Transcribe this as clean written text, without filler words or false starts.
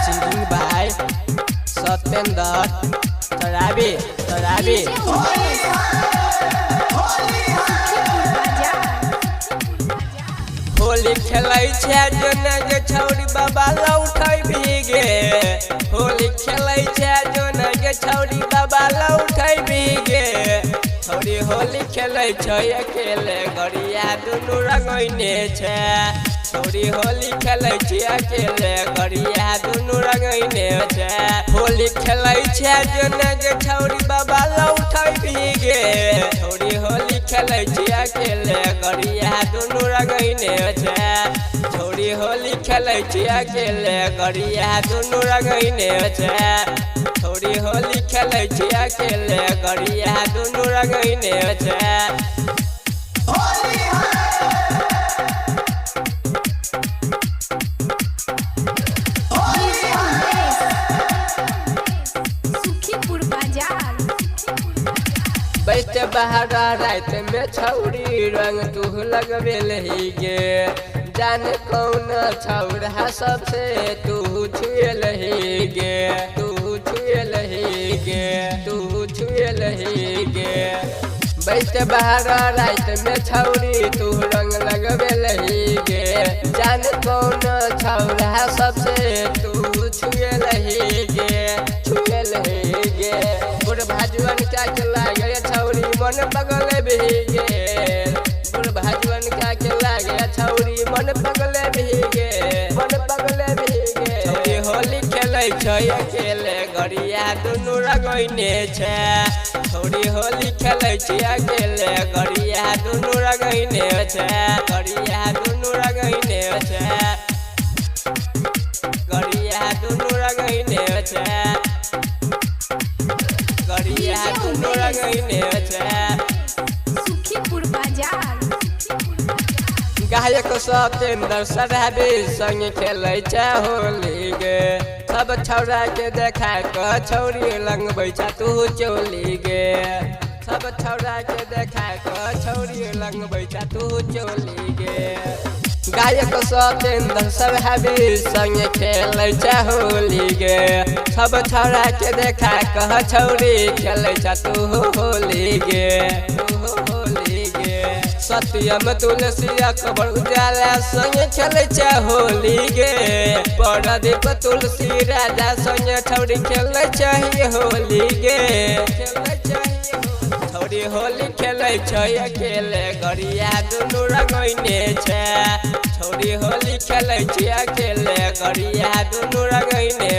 singing by Satyendra तराबी Holi खेलै छै जोने गे छौरी बाबा लौटै भीगे होली खेलै छै जोने गे छौरी बाबा लौटै भीगे छौरी होली खेलै छै अकेले गरिया दुनू रंगैने छै छौरी होली खेलै छै अकेले गरिया दुनू रंगैने छै होली खेलै छै जोने गे छौरी बाबा लौटै भीगे छौरी होली खेलै छै अकेले गरिया दुनू रंगैने छै छौरी होली खेलै छै अकेले गरिया दुनू रंगैने छै छौरी होली खेलै छै अकेले गरिया दुनू रंगैने छै बैठे बाहर रात में छौरी रंग तू लगबेल ही गे जाने कौन छौरा सबसे तू छुएल ही गे बैठे बाहर रात में छौरी तू रंग लगबेल ही गे जाने कौन छौरा सबसे तू छुएल ही गे बुढ़ भाजुअन क्या केला गया छौरी मन पगल भीगे बुढ़ भाजुअन क्या केला गया छौरी मन पगल भीगे छौरी होली खेलै छै अकेले गरिया दुनू रंगैने छै छौरी होली खेलै छै अकेले गरिया दुनू रंगैने छै गरिया दुनू रंगैने छै गरिया दुनू रंगैने छै गरिया दुनू रंगैने छै सुखीपुर बाजार गायक सत्येंद्र सराबी संग खेलै छै होली गे सब छौरा के देखा कऽ छौरी लगबै छै तू चोली गे सब छौरा के देखा कऽ छौरी लगबै छै तू चोली गे गायक सत्येंद्र सराबी संग खेलै छै होली गे सब छौरा के देखा कऽ छौरी खेलै छै तू होली गे सत्यम तुलसी अकबर उजाला संग खेलै छै होली गे परदीप तुलसी राजा संग छौरी खेलै छै होली गे छौरी होली खेलै छै अकेले गरिया दुनू रंगैने छै छौरी होली खेलै छै अकेले गरिया दुनू रंगैने